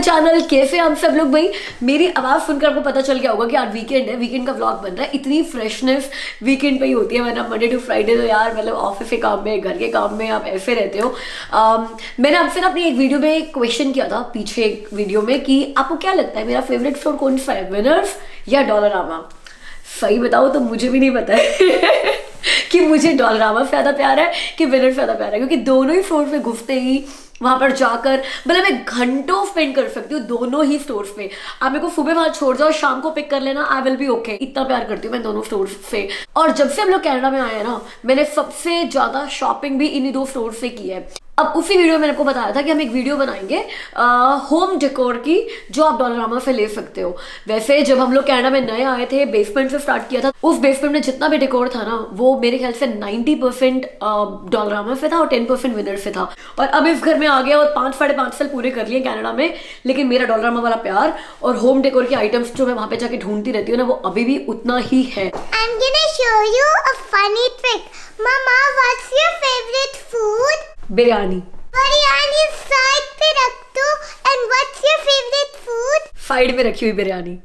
The channel. कैसे हम सब लोग भाई? मेरी आवाज़ सुनकर आपको पता चल गया होगा कि आज वीकेंड है, वीकेंड का व्लॉग बन रहा है। इतनी फ्रेशनेस वीकेंड पे ही होती है, वरना मंडे टू फ्राइडे तो यार मतलब ऑफिस के काम में, घर के काम में आप ऐसे रहते हो। मैंने आपसे ना अपनी एक वीडियो में एक क्वेश्चन किया था, पीछे एक वीडियो में, कि आपको क्या लगता है मेरा फेवरेट स्टोर कौन सा है, विनर्स या डॉलरमामा? सही बताओ तो मुझे भी नहीं पता है कि मुझे डॉलरमामा से ज़्यादा प्यार है कि विनर से ज़्यादा प्यार है, क्योंकि दोनों ही स्टोर पे घुसते ही वहाँ पर जाकर मतलब मैं घंटों स्पेंड कर सकती हूँ दोनों ही स्टोर्स पे। आप मेरे को सुबह वहाँ छोड़ जाओ, शाम को पिक कर लेना, आई विल बी ओके। इतना प्यार करती हूँ मैं दोनों स्टोर्स से। और जब से हम लोग कनाडा में आए हैं ना, मैंने सबसे ज़्यादा शॉपिंग भी इन्हीं दो स्टोर से की है। अब उसी वीडियो में मैंने आपको बताया था कि हम एक वीडियो बनाएंगे होम डेकोर की, जो आप डॉलरमामा से ले सकते हो। वैसे जब हम लोग कनाडा में नए आए थे, बेसमेंट से स्टार्ट किया था, उस बेसमेंट में जितना भी डेकोर था ना, वो मेरे ख्याल से 90% डॉलरमामा से था और 10% विनर से था। और अब इस घर में आ गया और 5-5.5 साल पूरे कर लिए कनाडा में, लेकिन मेरा डॉलरमामा वाला प्यार और होम डेकोर के आइटम्स जो मैं वहाँ पे जाके ढूंढती रहती हूँ ना, वो अभी भी उतना ही है। I'm gonna show you a funny trick. Mama, what's your favorite food? Biryani. Biryani side पे रख दो। And what's your favorite food? Side में रखी हुई बिरयानी।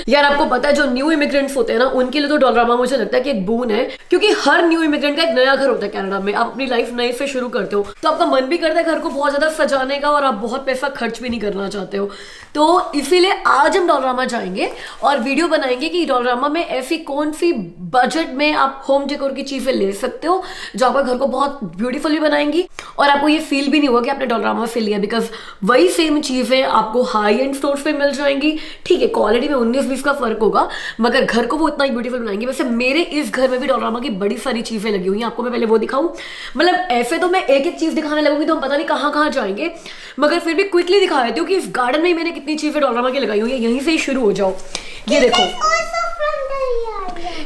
यार आपको पता है जो न्यू इमिग्रेंट्स होते हैं ना, उनके लिए तो डॉलरमामा मुझे लगता है कि एक बून है, क्योंकि हर न्यू इमिग्रेंट का एक नया घर होता है कनाडा में। आप अपनी लाइफ नए से शुरू करते हो तो आपका मन भी करता है घर को बहुत ज्यादा सजाने का, और आप बहुत पैसा खर्च भी नहीं करना चाहते हो। तो इसीलिए आज हम डॉलरमामा जाएंगे और वीडियो बनाएंगे कि डॉलरमामा में ऐसी कौन सी बजट में आप होम डेकोर की चीजें ले सकते हो जो आपका घर को बहुत ब्यूटीफुली बनाएंगी, और आपको ये फील भी नहीं होगा कि आपने डॉलरमामा से लिया, बिकॉज वही सेम चीजें आपको हाई एंड स्टोर्स पे मिल जाएंगी। ठीक है, क्वालिटी में 19-20 का फर्क होगा, मगर घर को वो उतना ही ब्यूटीफुल बनाएंगे। वैसे मेरे इस घर में भी डॉलरमामा की बड़ी सारी चीजें लगी हुई हैं, आपको मैं पहले वो दिखाऊं। मतलब ऐसे तो मैं एक एक चीज दिखाने लगूंगी तो हम पता नहीं कहाँ कहाँ जाएंगे, मगर फिर भी क्विकली दिखा देती हूँ कि इस गार्डन में ही मैंने कितनी चीजें डॉलरमामा की लगाई हुई है। यहीं से ही शुरू हो जाओ। ये देखो,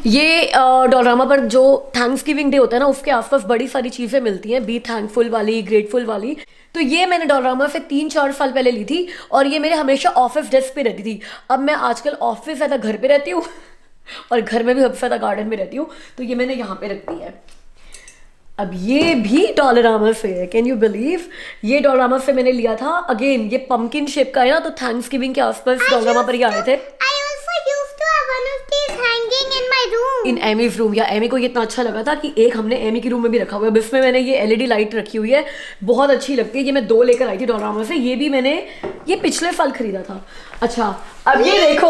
ये डॉलरमामा पर जो थैंक्सगिविंग डे होता है ना, उसके आसपास बड़ी सारी चीजें मिलती हैं, बी थैंकफुल वाली, ग्रेटफुल वाली। तो ये मैंने डॉलरमामा से 3-4 साल पहले ली थी, और ये मेरे हमेशा ऑफिस डेस्क पे रहती थी। अब मैं आजकल ऑफिस ज़्यादा घर पे रहती हूँ और घर में भी सबसे ज़्यादा गार्डन में रहती हूँ, तो ये मैंने यहाँ पे रख दी है। अब ये भी डॉलरमामा से है, कैन यू बिलीव? ये डॉलरमामा से मैंने लिया था। अगेन ये पंपकिन शेप का है ना, तो थैंक्सगिविंग के आसपास डॉलरमामा पर ही आए थे। इन एमीज रूम, या एमी को ये इतना अच्छा लगा था कि एक हमने एमी के रूम में भी रखा हुआ है। इसमें मैंने ये एलईडी लाइट रखी हुई है, बहुत अच्छी लगती है। ये मैं 2 लेकर आई थी डॉलरमामा से। ये भी मैंने ये पिछले साल खरीदा था। अच्छा, अब ये देखो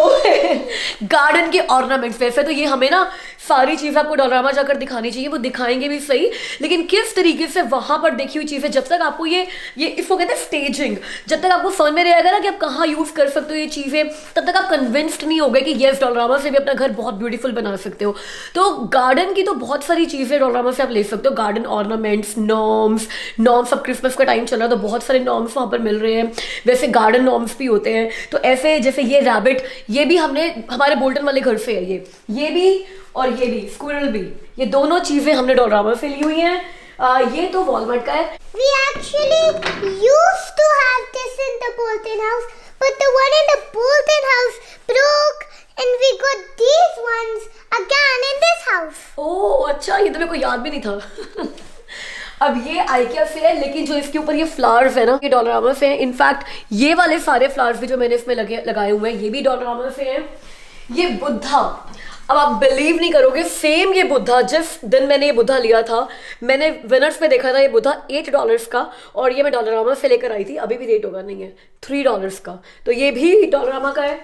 गार्डन के ऑर्नामेंट्स। वैसे तो ये हमें ना सारी चीज़ें आपको डॉलरमामा जाकर दिखानी चाहिए, वो दिखाएंगे भी सही, लेकिन किस तरीके से वहां पर देखी हुई चीज़ें, जब तक आपको ये इसको कहते हैं स्टेजिंग, जब तक आपको समझ में रहेगा ना कि आप कहाँ यूज़ कर सकते हो ये चीज़ें, तब तक आप कन्विंस्ड नहीं होगे कि येस डॉलरमामा से भी अपना घर बहुत ब्यूटीफुल बना सकते हो। तो गार्डन की तो बहुत सारी चीज़ें डॉलरमामा से आप ले सकते हो। Garden ornaments, norms. अब क्रिसमस का टाइम चल रहा है तो बहुत सारे नॉर्म्स वहाँ पर मिल रहे हैं। वैसे गार्डन नॉर्म्स भी होते हैं। तो ऐसे जैसे ये रैबिट, ये भी हमने हमारे बोल्टन वाले घर से है। ये भी और ये भी, स्क्विरल भी, ये दोनों चीज़ें हमने डॉलरमामा से ली हुई हैं। ये तो वॉलमार्ट का है। We actually used to have this in the Bolton house, but the one in the Bolton house broke, and we got these ones again in this house. ओह अच्छा, ये तो मेरे को याद भी नहीं था। अब ये आइकिया से है, लेकिन जो इसके ऊपर ये फ्लावर्स है ना, ये डॉलरमामा से है। इनफैक्ट ये वाले सारे फ्लावर्स भी जो मैंने इसमें लगाए हुए हैं, ये भी डॉलरमामा से हैं। ये बुद्धा, अब आप बिलीव नहीं करोगे, सेम ये बुद्धा, जिस दिन मैंने ये बुद्धा लिया था, मैंने विनर्स पे देखा था ये बुद्धा $8 का, और ये मैं डॉलरमामा से लेकर आई थी। अभी भी रेट होगा, नहीं है, $3 का। तो ये भी डॉलरमामा का है।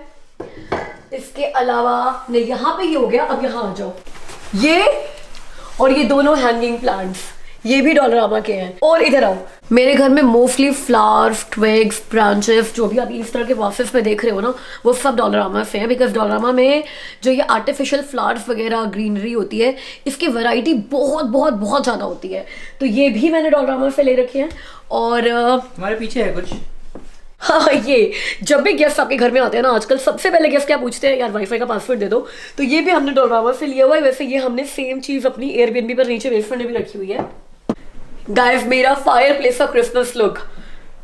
इसके अलावा नहीं, यहाँ पे ये हो गया। अब यहाँ आ जाओ, ये और ये दोनों हैंगिंग प्लांट्स, ये भी डॉलरमामा के हैं। और इधर आओ, मेरे घर में मोस्टली फ्लावर्स, ट्विग्स, ब्रांचेस, जो भी आप इस तरह के वाफिस में देख रहे हो ना, वो सब डॉलरमामा से हैं। बिकॉज डॉलरमामा में जो ये आर्टिफिशियल फ्लावर्स वगैरह, ग्रीनरी होती है, इसकी वैरायटी बहुत बहुत बहुत ज़्यादा होती है। तो ये भी मैंने डॉलरमामा से ले रखे हैं। और हमारे पीछे है कुछ। हाँ, ये जब भी गेस्ट आपके घर में आते हैं ना, आजकल सबसे पहले गेस्ट क्या पूछते हैं, यार वाईफाई का पासवर्ड दे दो। तो ये भी हमने डॉलरमामा से लिया हुआ है। वैसे ये हमने सेम चीज़ अपनी एयरबीएनबी पर नीचे बेसमेंट में भी रखी हुई है। गाइस, मेरा फायर प्लेस का Christmas look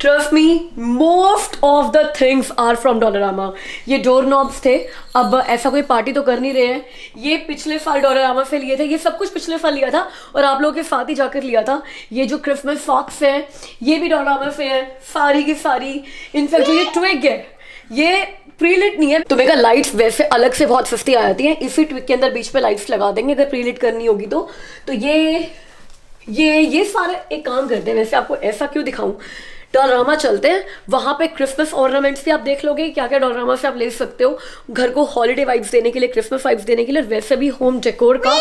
trust me, most of the things are from Dollarama. ये डोर नॉब्स थे, अब ऐसा कोई पार्टी तो कर नहीं रहे हैं। ये पिछले साल डॉलरामा से लिए थे, ये सब कुछ पिछले साल लिया था और आप लोगों के साथ ही जाकर लिया था। ये जो क्रिसमस सॉक्स है ये भी डॉलरामा से है, सारी की सारी। इनफैक्ट जो ये ट्विग है ये प्रीलिट नहीं है। तुम्हें का लाइट्स वैसे अलग से बहुत सस्ती आ जाती हैं, इसी ट्विग के अंदर बीच पे लाइट्स लगा देंगे अगर प्रीलिट करनी होगी तो ये सारे एक काम करते हैं। वैसे आपको ऐसा क्यों दिखाऊं, डॉलरामा चलते हैं, वहाँ पे क्रिसमस ऑर्नामेंट्स भी आप देख लोगे क्या क्या डॉलरामा से आप ले सकते हो घर को हॉलीडे वाइब्स देने के लिए, क्रिसमस वाइब्स देने के लिए, वैसे भी होम डेकोर का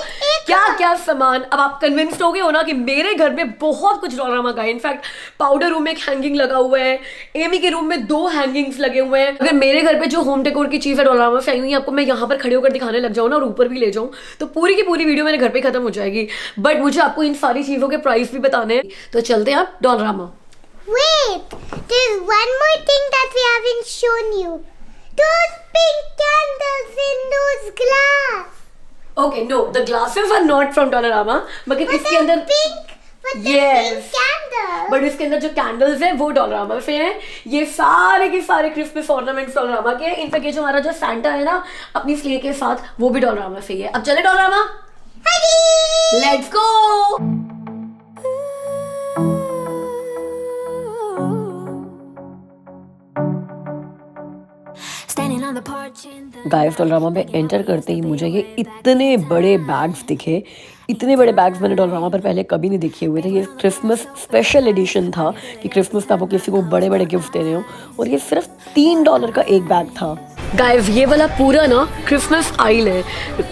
क्या क्या सामान। अब आप कन्विंस्ड हो गए हो ना कि मेरे घर में बहुत कुछ डॉलरामा का है। इनफैक्ट पाउडर रूम में एक हैंगिंग लगा हुआ है, एमी के रूम में 2 हैंगिंग्स लगे हुए हैं। अगर मेरे घर पे जो होम डेकोर की चीज़ है डॉलरामा से आई हुई, आपको मैं यहाँ पर खड़े होकर दिखाने लग जाऊँ ना और ऊपर भी ले जाऊँ तो पूरी की पूरी वीडियो मेरे घर पे खत्म हो जाएगी। बट मुझे आपको इन सारी चीज़ों के प्राइस भी बताने हैं, तो चलते हैं आप Dollarama. Wait, there's one more thing that we haven't shown you. Those pink candles in those glass. Okay, no, the glasses are not from Dollarama, मगर इसके अंदर pink candles. बट इसके अंदर जो कैंडल्स है वो डॉलरामा से हैं। ये सारे के सारे क्रिसमस ऑर्नामेंट्स डॉलरामा के हैं। इनफैक्ट ये जो हमारा जो सैंटा है ना अपनी स्लेह के साथ, वो भी डॉलरामा से ही है। अब चले Dollarama, let's go. Guys Dollarama में एंटर करते ही मुझे ये इतने बड़े बैग्स दिखे। इतने बड़े बैग्स मैंने डॉलरामा पर पहले कभी नहीं देखे हुए थे। ये क्रिसमस स्पेशल एडिशन था कि क्रिसमस पे आपको किसी को बड़े बड़े गिफ्ट दे रहे हो, और ये सिर्फ $3 का एक बैग था। गाइस ये वाला पूरा ना क्रिसमस आइल है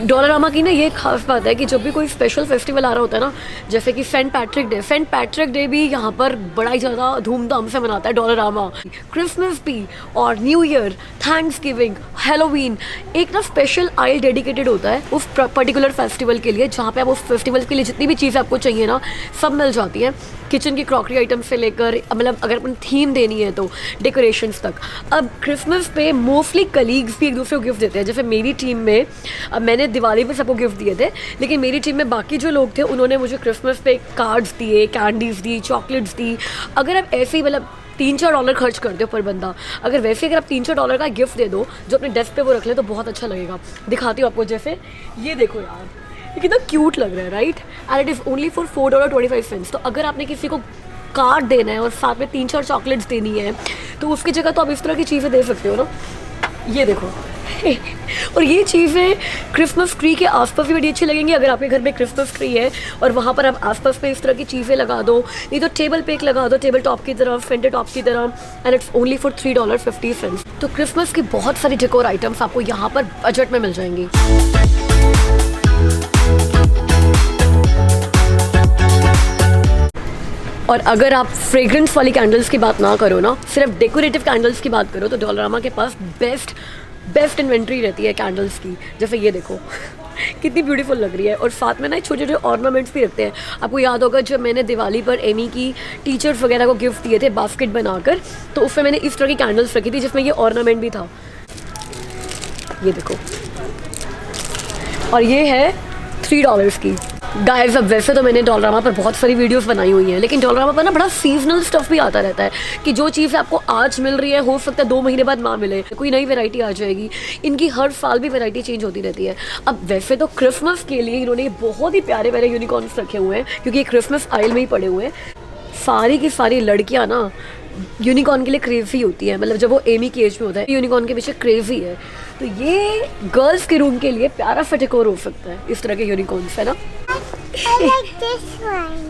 डॉलरामा की ना। ये खास बात है कि जब भी कोई स्पेशल फेस्टिवल आ रहा होता है ना, जैसे कि सेंट पैट्रिक डे भी यहाँ पर बड़ा ही ज़्यादा धूमधाम से मनाता है डॉलरामा। क्रिसमस भी और न्यू ईयर, थैंक्सगिविंग, हैलोवीन, एक ना स्पेशल आइल डेडिकेटेड होता है उस पर्टिकुलर फेस्टिवल के लिए, जहाँ पे आप उस फेस्टिवल के लिए जितनी भी चीज़ें आपको चाहिए ना सब मिल जाती हैं। किचन की क्रॉकरी आइटम से लेकर, मतलब अगर अपन थीम देनी है तो डेकोरेशंस तक। अब क्रिसमस पे मोस्टली कलीग्स भी एक दूसरे को गिफ्ट देते हैं। जैसे मेरी टीम में, अब मैंने दिवाली पे सबको गिफ्ट दिए थे, लेकिन मेरी टीम में बाकी जो लोग थे उन्होंने मुझे क्रिसमस पे कार्ड्स दिए, कैंडीज दी, चॉकलेट्स दी। अगर आप ऐसे ही मतलब $3-4 खर्च करते हो पर बंदा, अगर वैसे अगर आप $3-4 का गिफ्ट दे दो जो अपने डेस्क पे वो रख ले तो बहुत अच्छा लगेगा। दिखाती हूँ आपको, जैसे ये देखो यार, ये कितना क्यूट लग रहा है, right? And it is only for $4.25। तो अगर आपने किसी को कार्ड देना है और साथ में 3-4 चॉकलेट्स देनी है तो उसकी जगह तो आप इस तरह की चीज़ें दे सकते हो ना। ये देखो और ये चीज़ें क्रिसमस ट्री के आसपास भी बड़ी अच्छी लगेंगी। अगर आपके घर में क्रिसमस ट्री है और वहाँ पर आप आसपास पे इस तरह की चीज़ें लगा दो, नहीं तो टेबल पे एक लगा दो, टेबल टॉप की तरह, सेंटर टॉप की तरह, एंड इट्स ओनली फॉर $3.50। तो क्रिसमस की बहुत सारी डेकोर आइटम्स आपको यहाँ पर बजट में मिल जाएंगी। और अगर आप फ्रेग्रेंस वाली कैंडल्स की बात ना करो ना, सिर्फ डेकोरेटिव कैंडल्स की बात करो, तो डॉलरामा के पास बेस्ट इन्वेंट्री रहती है कैंडल्स की। जैसे ये देखो कितनी ब्यूटीफुल लग रही है, और साथ में ना छोटे छोटे ऑर्नामेंट्स भी रखते हैं। आपको याद होगा जब मैंने दिवाली पर एमी की टीचर्स वगैरह को गिफ्ट दिए थे बास्केट बनाकर, तो उसमें मैंने इस तरह की कैंडल्स रखी थी जिसमें ये ऑर्नामेंट भी था। ये देखो, और ये है $3 की। गाइस अब वैसे तो मैंने डॉलरामा पर बहुत सारी वीडियोस बनाई हुई हैं, लेकिन डॉलरामा पर ना बड़ा सीजनल स्टफ भी आता रहता है कि जो चीज़ आपको आज मिल रही है हो सकता है 2 महीने बाद ना मिले, कोई नई वैरायटी आ जाएगी। इनकी हर साल भी वैरायटी चेंज होती रहती है। अब वैसे तो क्रिसमस के लिए इन्होंने बहुत ही प्यारे प्यारे यूनिकॉर्न्स रखे हुए हैं, क्योंकि ये क्रिसमस आइल में ही पड़े हुए हैं। सारी की सारी लड़कियाँ ना यूनिकॉर्न के लिए क्रेजी होती है, मतलब जब वो एमी की एज में होता है यूनिकॉर्न के पीछे क्रेजी है। तो ये गर्ल्स के रूम के लिए प्यारा सा डेकोर हो सकता है, इस तरह के यूनिकॉर्न्स है ना। I like this one.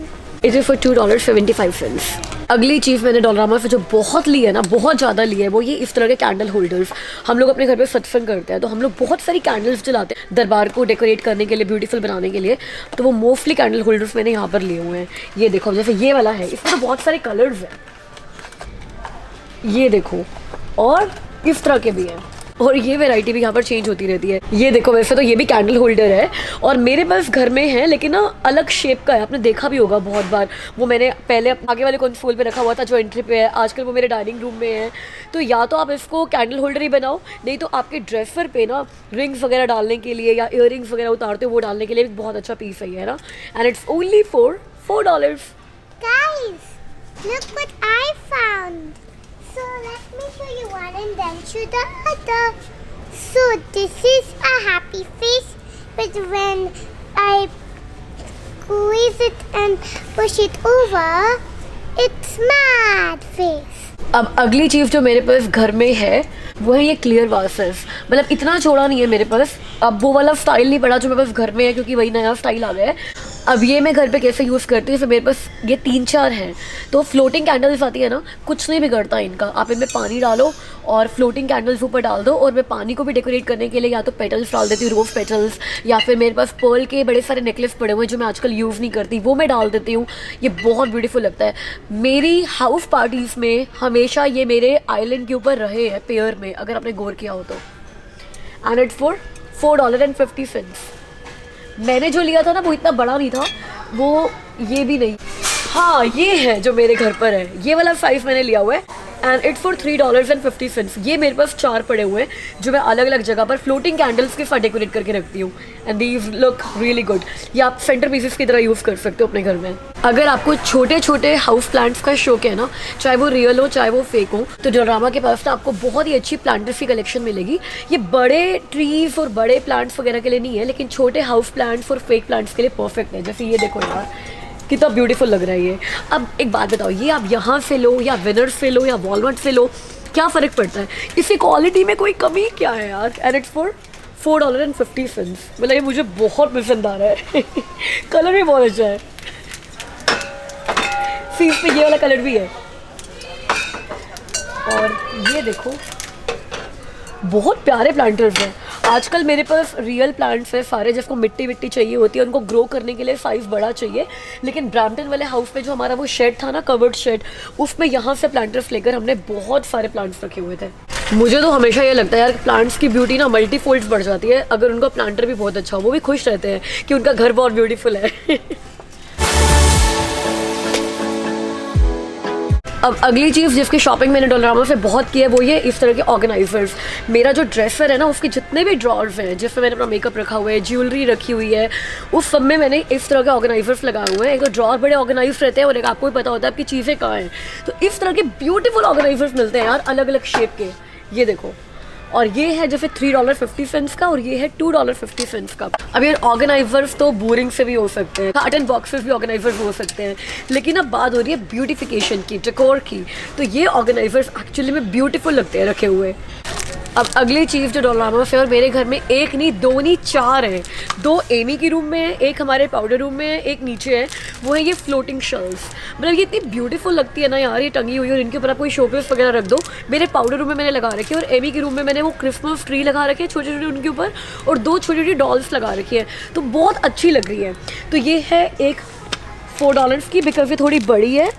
It is for $2.75। अगली चीज़ मैंने डॉलरामा से जो बहुत ली है ना, बहुत ज़्यादा ली है, वो ये इस तरह के कैंडल होल्डर्स। हम लोग अपने घर पे सत्संग करते हैं तो हम लोग बहुत सारी कैंडल्स जलाते हैं दरबार को डेकोरेट करने के लिए, ब्यूटीफुल बनाने के लिए। तो वो मोस्टली कैंडल होल्डर्स मैंने यहाँ पर लिए हुए हैं। ये देखो, जैसे ये वाला है, इसमें तो बहुत सारे कलर्स हैं, ये देखो, और इस तरह के भी हैं, और ये वैरायटी भी यहाँ पर चेंज होती रहती है। ये देखो, वैसे तो ये भी कैंडल होल्डर है और मेरे पास घर में है, लेकिन ना अलग शेप का है। आपने देखा भी होगा बहुत बार, वो मैंने पहले आगे वाले कंसोल पे रखा हुआ था जो एंट्री पे है, आजकल वो मेरे डाइनिंग रूम में है। तो या तो आप इसको कैंडल होल्डर ही बनाओ, नहीं तो आपके ड्रेसर पे ना रिंग्स वगैरह डालने के लिए या इयर रिंग्स वगैरह उतारते हो वो डालने के लिए भी बहुत अच्छा पीस है ना। And it's only for $4। Guys, look what I found. and then to the other. So this is a happy face, but when I squeeze it and push it over, it's mad face. अब अगली चीज़ जो मेरे पास घर में है वो है ये क्लियर वासेस। मतलब इतना चौड़ा नहीं है मेरे पास, अब वो वाला स्टाइल नहीं पड़ा जो मेरे पास घर में है, क्योंकि वही नया स्टाइल आ गया है। अब ये मैं घर पे कैसे यूज़ करती हूँ, फिर मेरे पास ये 3-4 हैं। तो फ्लोटिंग कैंडल्स आती है ना, कुछ नहीं बिगड़ता इनका। आप इनमें पानी डालो और फ्लोटिंग कैंडल्स ऊपर डाल दो, और मैं पानी को भी डेकोरेट करने के लिए या तो पेटल्स डाल देती हूँ, रोज़ पेटल्स, या फिर मेरे पास पर्ल के बड़े सारे नेकलेस पड़े हुए हैं जो मैं आजकल यूज़ नहीं करती, वो मैं डाल देती हूँ। ये बहुत ब्यूटीफुल लगता है। मेरी हाउस पार्टीज़ में हमेशा ये मेरे आइलैंड के ऊपर रहे हैं पेयर में, अगर आपने गौर किया हो तो। And it's for $4.50। मैंने जो लिया था ना वो इतना बड़ा नहीं था, वो ये भी नहीं। हाँ, ये है जो मेरे घर पर है, ये वाला साइज़ मैंने लिया हुआ है एंड इट्स फॉर $3.50। ये मेरे पास 4 पड़े हुए हैं जो मैं अलग अलग जगह पर फ्लोटिंग कैंडल्स के साथ डेकोरेट करके रखती हूँ and these look really good. ये आप सेंटर पीसेस की तरह यूज़ कर सकते हो अपने घर में। अगर आपको छोटे छोटे हाउस प्लांट्स का शौक है ना, चाहे वो रियल हो चाहे वो फेक हो, तो डोरामा के पास ना आपको बहुत ही अच्छी प्लांटर्स की कलेक्शन मिलेगी। ये बड़े ट्रीज और बड़े प्लांट्स वगैरह के लिए नहीं है, लेकिन छोटे हाउस प्लांट्स और फेक प्लांट्स के लिए परफेक्ट है। जैसे ये देखो यार, कितना ब्यूटीफुल लग रहा है ये। अब एक बात बताओ, ये आप यहाँ से लो या विनर से लो या वॉलमार्ट से लो, क्या फ़र्क पड़ता है? इसकी क्वालिटी में कोई कमी क्या है यार? And it's for $4.50। मतलब ये मुझे बहुत पसंद आ रहा है। कलर भी बहुत अच्छा है, सी इस पे ये वाला कलर भी है। और ये देखो, बहुत प्यारे प्लांटर्स हैं। आजकल मेरे पास रियल प्लांट्स हैं सारे, जिसको मिट्टी विट्टी चाहिए होती है, उनको ग्रो करने के लिए साइज़ बड़ा चाहिए। लेकिन ब्रैम्पटन वाले हाउस पे जो हमारा वो शेड था ना, कवर्ड शेड, उसमें यहाँ से प्लांटर्स लेकर हमने बहुत सारे प्लांट्स रखे हुए थे। मुझे तो हमेशा ये लगता है यार, प्लांट्स की ब्यूटी ना मल्टीफोल्ड्स बढ़ जाती है अगर उनका प्लांटर भी बहुत अच्छा हो। वो भी खुश रहते हैं कि उनका घर बहुत ब्यूटीफुल है। अब अगली चीज़ जिसकी शॉपिंग मैंने डोलारामा से बहुत की है वो ये इस तरह के ऑर्गेनाइजर्स। मेरा जो ड्रेसर है ना, उसके जितने भी ड्रॉर्स हैं जिसमें मैंने अपना मेकअप रखा हुआ है, ज्वेलरी रखी हुई है, उस सब में मैंने इस तरह के ऑर्गेनाइजर्स लगाए हुए हैं। एक तो ड्रॉर बड़े ऑर्गेनाइज रहते हैं और एक आपको भी पता होता है आपकी चीज़ें कहाँ हैं। तो इस तरह के ब्यूटीफुल ऑर्गेनाइजर्स मिलते हैं यार, अलग अलग शेप के। ये देखो, और ये है जैसे $3.50 का और ये है $2.50 का। अब ये ऑर्गेनाइजर्स तो बोरिंग से भी हो सकते हैं, कार्टन बॉक्सेस भी ऑर्गेनाइजर्स हो सकते हैं, लेकिन अब बात हो रही है ब्यूटिफिकेशन की, डेकोर की। तो ये ऑर्गेनाइजर्स एक्चुअली में ब्यूटीफुल लगते हैं रखे हुए। अब अगली चीज़ जो डोलारामा से, और मेरे घर में एक नहीं, 2 नहीं 4 हैं। 2 एमी की रूम में है, एक हमारे पाउडर रूम में है, एक नीचे है। वो है ये फ्लोटिंग शेल्स। मतलब ये इतनी ब्यूटीफुल लगती है ना यार, ये टंगी हुई, और इनके ऊपर आप कोई शोपीस वगैरह रख दो। मेरे पाउडर रूम में मैंने लगा रखी है, और एमी की रूम में मैंने वो क्रिसमस ट्री लगा रखे हैं छोटे छोटे उनके ऊपर, और 2 छोटी छोटी डॉल्स लगा रखी है। तो बहुत अच्छी लग रही है। तो ये है एक $4 की, बिकॉज ये थोड़ी बड़ी है,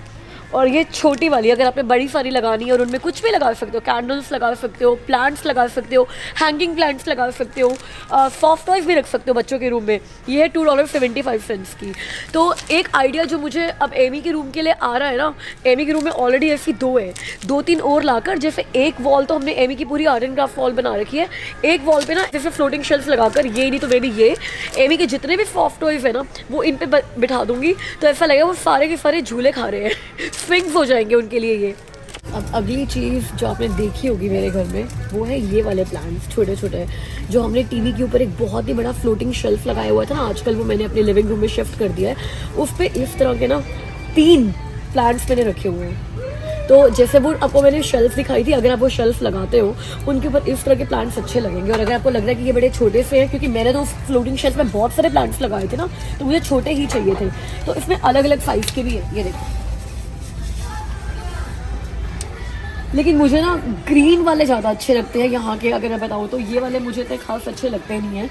और ये छोटी वाली अगर आपने बड़ी सारी लगानी है और उनमें कुछ भी लगा सकते हो, कैंडल्स लगा सकते हो, प्लांट्स लगा सकते हो, हैंगिंग प्लांट्स लगा सकते हो, सॉफ्ट टॉयज भी रख सकते हो बच्चों के रूम में। ये है $2.75 की। तो एक आइडिया जो मुझे अब एमी के रूम के लिए आ रहा है ना, एमी के रूम में ऑलरेडी ऐसी 2 है, 2-3 और लाकर, जैसे एक वॉल तो हमने एमी की पूरी आर्ट एंड क्राफ्ट वॉल बना रखी है, एक वॉल पे ना जैसे फ्लोटिंग शेल्स लगाकर, ये नहीं तो मे भी ये एमी के जितने भी सॉफ्ट टॉयज है ना, वो इन पे बिठा दूंगी। तो ऐसा लगेगा वो सारे के सारे झूले खा रहे हैं, स्विंग्स हो जाएंगे उनके लिए ये। अब अगली चीज़ जो आपने देखी होगी मेरे घर में, वो है ये वाले प्लांट्स, छोटे छोटे, जो हमने टीवी के ऊपर एक बहुत ही बड़ा फ्लोटिंग शेल्फ लगाया हुआ था ना, आजकल वो मैंने अपने लिविंग रूम में शिफ्ट कर दिया है। उस पर इस तरह के ना 3 प्लांट्स मैंने रखे हुए हैं। तो जैसे वो आपको मैंने शेल्फ दिखाई थी, अगर आप वो शेल्फ लगाते हो उनके ऊपर इस तरह के प्लांट्स अच्छे लगेंगे। और अगर आपको लग रहा है कि ये बड़े छोटे से हैं, क्योंकि मैंने तो फ्लोटिंग शेल्फ में बहुत सारे प्लांट्स लगाए थे ना, तो मुझे छोटे ही चाहिए थे, तो इसमें अलग अलग साइज़ के भी है। ये देखो, लेकिन मुझे ना ग्रीन वाले ज़्यादा अच्छे लगते हैं यहाँ के, अगर मैं बताऊँ तो। ये वाले मुझे इतने खास अच्छे लगते नहीं हैं,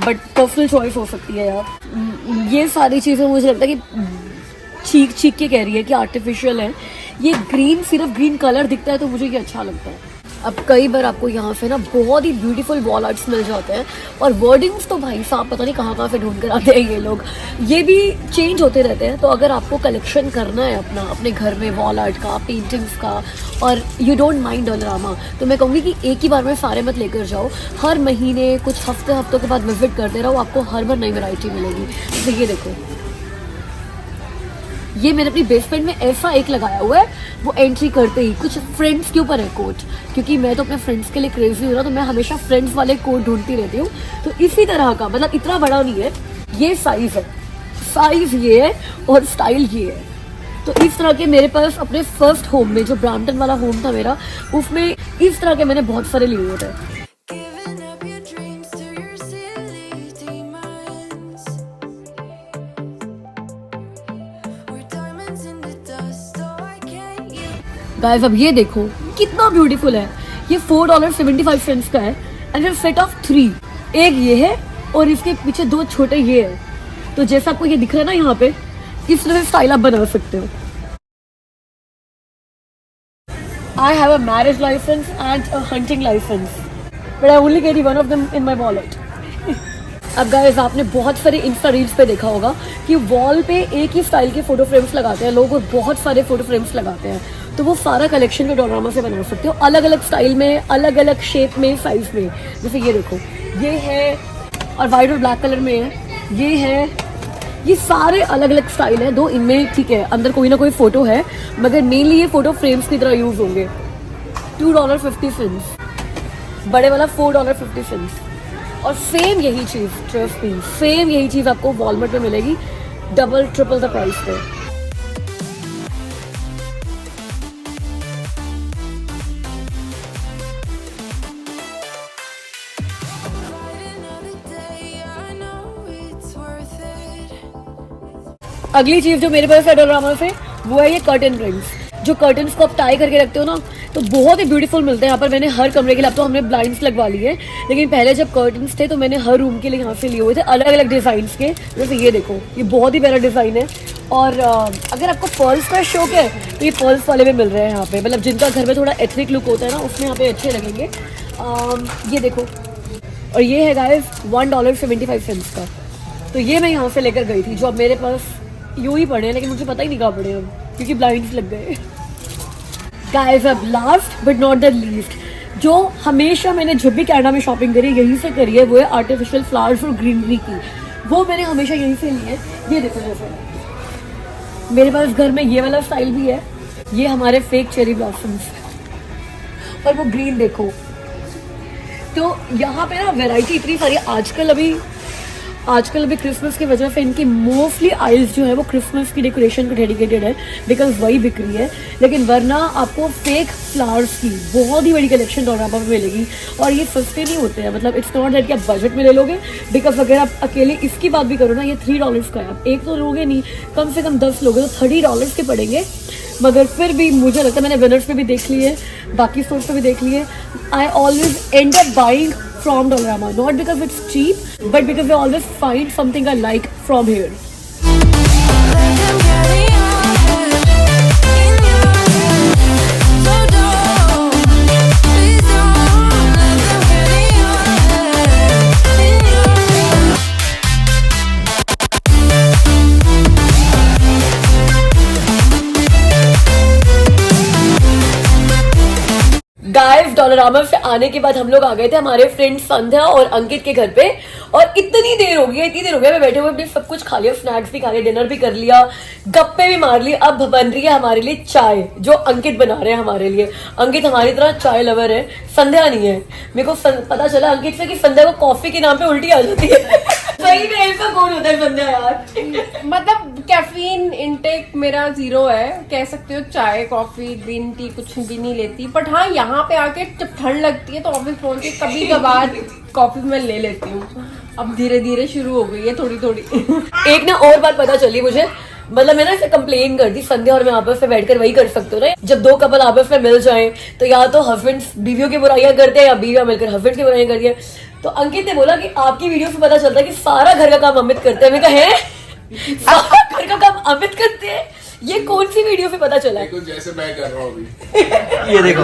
बट पर्सनल चॉइस हो सकती है यार। ये सारी चीज़ें मुझे लगता है कि चीख के कह रही है कि आर्टिफिशियल है। ये ग्रीन, सिर्फ ग्रीन कलर दिखता है तो मुझे ये अच्छा लगता है। अब कई बार आपको यहाँ से ना बहुत ही ब्यूटीफुल वॉल आर्ट्स मिल जाते हैं, और वर्डिंग्स तो भाई साहब पता नहीं कहाँ से ढूंढ कर आते हैं ये लोग। ये भी चेंज होते रहते हैं। तो अगर आपको कलेक्शन करना है अपने घर में वॉल आर्ट का, पेंटिंग्स का, और यू डोंट माइंड डोलारामा, तो मैं कहूँगी कि एक ही बार में सारे मत लेकर जाओ। हर महीने कुछ हफ्तों के बाद विजिट करते रहो, आपको हर बार नई वैरायटी मिलेगी। तो ये देखो, ये मैंने अपनी बेसमेंट में ऐसा एक लगाया हुआ है, वो एंट्री करते ही कुछ फ्रेंड्स के ऊपर है कोट, क्योंकि मैं तो अपने फ्रेंड्स के लिए क्रेजी हूँ ना, तो मैं हमेशा फ्रेंड्स वाले कोट ढूंढती रहती हूँ। तो इसी तरह का, मतलब इतना बड़ा नहीं है, ये साइज है, साइज ये है और स्टाइल ये है। तो इस तरह के मेरे पास अपने फर्स्ट होम में, जो ब्रैम्पटन वाला होम था मेरा, उसमें इस तरह के मैंने बहुत सारे लिए हुए थे। गाइस अब ये देखो कितना ब्यूटीफुल है। ये $4.75 का है एंड फिर सेट ऑफ 3, एक ये है और इसके पीछे 2 छोटे ये है। तो जैसा आपको ये दिख रहा है ना यहाँ पे, इस तरह से स्टाइल आप बना सकते हो। I have a marriage license and a hunting license, but I only carry one of them in my wallet. अब गाइस आपने बहुत सारे इंस्टा रील्स पे देखा होगा कि वॉल पे एक ही स्टाइल के फोटो फ्रेम्स लगाते हैं लोग, और बहुत सारे फोटो फ्रेम्स लगाते हैं। तो वो सारा कलेक्शन में डोरामा से बना सकते हो, अलग अलग स्टाइल में, अलग अलग शेप में, साइज में। जैसे ये देखो, ये है और वाइट और ब्लैक कलर में है, ये है, ये सारे अलग अलग स्टाइल है। दो इनमें ठीक है अंदर कोई ना कोई फोटो है, मगर मेनली ये फोटो फ्रेम्स की तरह यूज होंगे। $2.50, बड़े वाला $4.50। और सेम यही चीज, ट्रस्ट मी, सेम यही चीज आपको वॉलमार्ट में मिलेगी, डबल ट्रिपल द प्राइस पे। अगली चीज जो मेरे पास है डोरामा से, वो है ये कर्टन रिंग्स। जो कर्टन्स को आप टाई करके रखते हो ना, तो बहुत ही ब्यूटीफुल मिलते हैं यहाँ पर। मैंने हर कमरे के लिए, अब तो हमने ब्लाइंड्स लगवा ली है, लेकिन पहले जब कर्टन्स थे तो मैंने हर रूम के लिए यहाँ से लिए हुए थे, अलग अलग डिजाइन्स के। जैसे ये देखो, ये बहुत ही प्यारा डिजाइन है। और अगर आपको पर्ल्स का शौक है तो ये पर्ल्स वाले भी मिल रहे हैं यहाँ पे, मतलब जिनका घर में थोड़ा एथनिक लुक होता है ना, उसमें यहाँ पे अच्छे लगेंगे। ये देखो, और ये है गाइस $1.75 का। तो ये मैं यहाँ से लेकर गई थी, जो अब मेरे पास यूं ही पड़े हैं, लेकिन मुझे पता ही नहीं कहाँ पड़े अब, क्योंकि ब्लाइंड्स लग गए। गाइस अब last but not the least, जो हमेशा मैंने जब भी कनाडा में शॉपिंग करी यहीं से करी है, वो है आर्टिफिशियल फ्लावर्स और ग्रीनरी की। वो मैंने हमेशा यहीं से ली है। ये देखो, जैसे मेरे पास घर में ये वाला स्टाइल भी है, ये हमारे फेक चेरी ब्लॉसम्स, और वो ग्रीन देखो। तो यहाँ पे ना वैरायटी इतनी सारी। आजकल अभी क्रिसमस की वजह से इनकी मोस्टली आइल्स जो है वो क्रिसमस की डेकोरेशन को डेडिकेटेड है, बिकॉज वही बिक रही है। लेकिन वरना आपको फेक फ्लावर्स की बहुत ही बड़ी कलेक्शन डोरामा में मिलेगी, और ये सस्ते नहीं होते हैं। मतलब इट्स नॉट दैट कि आप बजट में ले लोगे, बिकॉज अगर आप अकेले इसकी बात भी करो ना, ये $3 का है। आप एक तो लोगे नहीं, कम से कम 10 लोगे तो $30 के पड़ेंगे। मगर फिर भी मुझे लगता है, मैंने विनर्स पे भी देख लिए, बाकी स्टोर्स पे भी देख लिए, I always and up buying from Dollarama, not because it's cheap, but because I always find something I like from here. Guys Dollarama से आने के बाद हम लोग आ गए थे हमारे फ्रेंड संध्या और अंकित के घर पे, और इतनी देर हो गई मैं बैठे हुए अपने सब कुछ खा लिया, स्नैक्स भी खा लिया, डिनर भी कर लिया, गप्पे भी मार ली। अब बन रही है हमारे लिए चाय, जो अंकित बना रहे हैं हमारे लिए। अंकित हमारी तरह चाय लवर है, संध्या नहीं है। मेरे को पता चला अंकित से कि संध्या को कॉफी के नाम पे उल्टी आ जाती है। सही में ऐसा कौन होता है संध्या यार? मतलब कैफीन इनटेक मेरा 0 है, कह सकते हो। चाय, कॉफी, ग्रीन टी कुछ भी नहीं लेती, बट हाँ यहाँ पे आके जब ठंड लगती है तो ऑफिस पहुंच के कभी कभार कॉफी मैं ले लेती हूँ। अब धीरे धीरे शुरू हो गई है थोड़ी थोड़ी। एक ना और बात पता चली मुझे, मतलब मैं ना इसे कंप्लेन करती, संध्या और मैं आपस में बैठकर वही कर सकते हो ना, जब दो कपल आपस में मिल जाएं तो या तो हस्बैंड बीवियों की बुराइयां करते हैं या बीवियां मिलकर हस्बैंड की बुराइयां करती है। तो अंकित ने बोला कि आपकी वीडियो से पता चलता है कि सारा घर का काम अमित करते हैं। मैं कहा है सारा घर का काम अमित करते हैं, ये कौन सी वीडियो से पता चला? देखो जैसे मैं कर रहा हूँ अभी। ये देखो,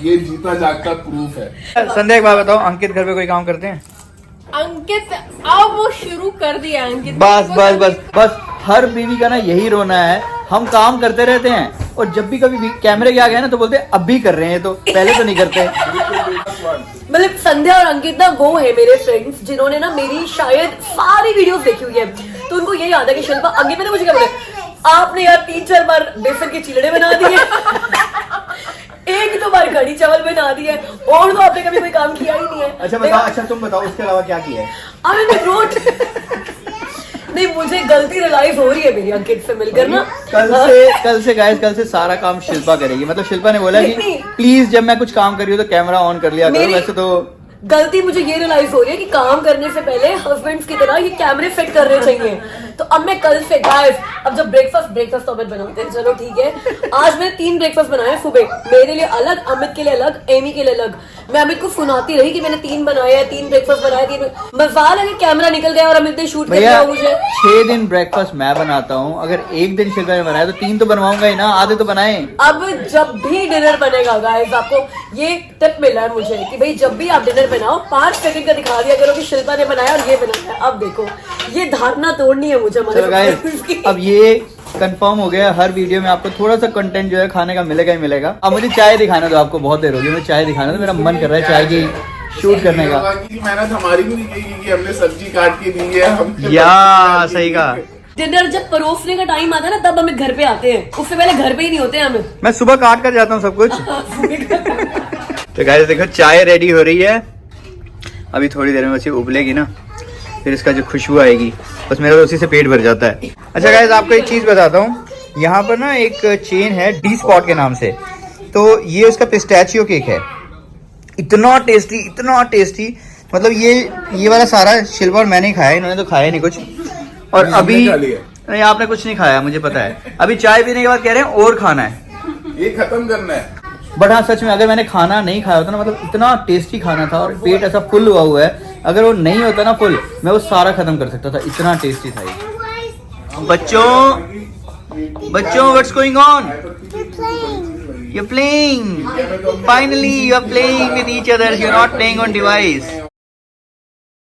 ये जीता जागता प्रूफ है। संध्या एक बात बताओ, अंकित घर पे कोई काम करते हैं? अंकित अब वो शुरू कर दिया। अंकित बस बस बस बस, हर बीवी का ना यही रोना है, हम काम करते रहते हैं और जब भी कभी कैमरे के आ गए ना तो बोलते अब भी कर रहे हैं, तो पहले तो नहीं करते। मतलब संध्या और अंकित ना वो है मेरे फ्रेंड्स जिन्होंने ना मेरी शायद सारी वीडियोस देखी हुई है, तो उनको ये याद है कि शिल्पा, अंकित ने मुझे क्या बोला, आपने यार 3-4 बार बेसन के चिलड़े बना दिए, एक तो बार कढ़ी चावल बना दिए, और तो आपने कभी कोई काम किया ही नहीं है। अच्छा बताओ, अच्छा तुम बताओ उसके अलावा क्या किया है? मैंने रोट नहीं, मुझे गलती रियलाइज हो रही है मेरी अंकित से मिलकर ना। कल से गाइस, कल से सारा काम शिल्पा करेगी। मतलब शिल्पा ने बोला कि नहीं। प्लीज जब मैं कुछ काम कर रही हूँ तो कैमरा ऑन कर लिया करो। मेरी- वैसे तो गलती मुझे ये रियलाइज हो रही है कि काम करने से पहले हस्बैंड्स की तरह ये कैमरे फिट करने चाहिए। तो अब मैं कल से गाइस, अब जब ब्रेकफास्ट तो अमित बनाते हैं, चलो ठीक है। आज मैंने 3 ब्रेकफास्ट बनाए हैं सुबह, मेरे लिए अलग, अमित के लिए अलग, एमी के लिए अलग। मैं अमित को सुनाती रही कि मैंने 3 बनाए हैं, 3 ब्रेकफास्ट बनाए, 3। मजाल है कि कैमरा निकल गया और अमित ने शूट कर भैया दिया मुझे। 6 दिन ब्रेकफास्ट मैं बनाता हूँ, अगर एक दिन शिल्पा ने बनाया तो 3 तो बनवाऊंगा ही ना, आधे तो बनाए। अब जब भी डिनर बनेगा गाइस, आपको ये टिप मिला है मुझे कि भाई जब भी आप डिनर बनाओ 5 सेकंड का दिखा दिया करो कि शिल्पा ने बनाया और ये बनाया है। अब देखो, ये धारणा तोड़नी है मुझे हमारे चलो गाइस, subscribers की। अब ये कंफर्म हो गया, हर वीडियो में आपको थोड़ा सा कंटेंट जो है खाने का मिलेगा ही मिलेगा। अब मुझे चाय दिखाना दो, आपको बहुत देर हो गई, मुझे चाय दिखाना दो, मेरा मन कर रहा है चाय की शूट करने का। की मेहनत हमारी भी नहीं की कि हमने सब्जी काट के दी है, हमने या सही कहा। डिनर जब परोसने का टाइम आता है ना, तब हमें घर पे आते हैं, उससे पहले घर पे ही नहीं होते हमें। मैं सुबह काट कर जाता हूँ सब कुछ। तो गाइस देखो, चाय रेडी हो रही है, अभी थोड़ी देर में बच्ची उबलेगी ना, फिर इसका जो खुशबू आएगी, बस मेरा तो उसी से पेट भर जाता है। अच्छा गाइस, आपको एक चीज बताता हूँ, यहाँ पर ना एक चेन है डी स्पॉट के नाम से, तो ये उसका पिस्टैचियो केक है। इतना टेस्टी, मतलब ये वाला सारा शिल्पा और मैंने ही खाया है, इन्होंने तो खाया नहीं कुछ। और नहीं, अभी हमने खा लिया। नहीं, आपने कुछ नहीं खाया, मुझे पता है। अभी चाय पीने के बाद कह रहे हैं और खाना है। ये खत्म करना है। बट हाँ, सच में अगर मैंने खाना नहीं खाया होता ना, मतलब इतना टेस्टी खाना था और पेट ऐसा फुल हुआ है, अगर वो नहीं होता ना फुल, मैं वो सारा खत्म कर सकता था, इतना टेस्टी था ये। बच्चों what's going on? We're playing. You're playing. Finally, you're playing with each other. You're not playing on device.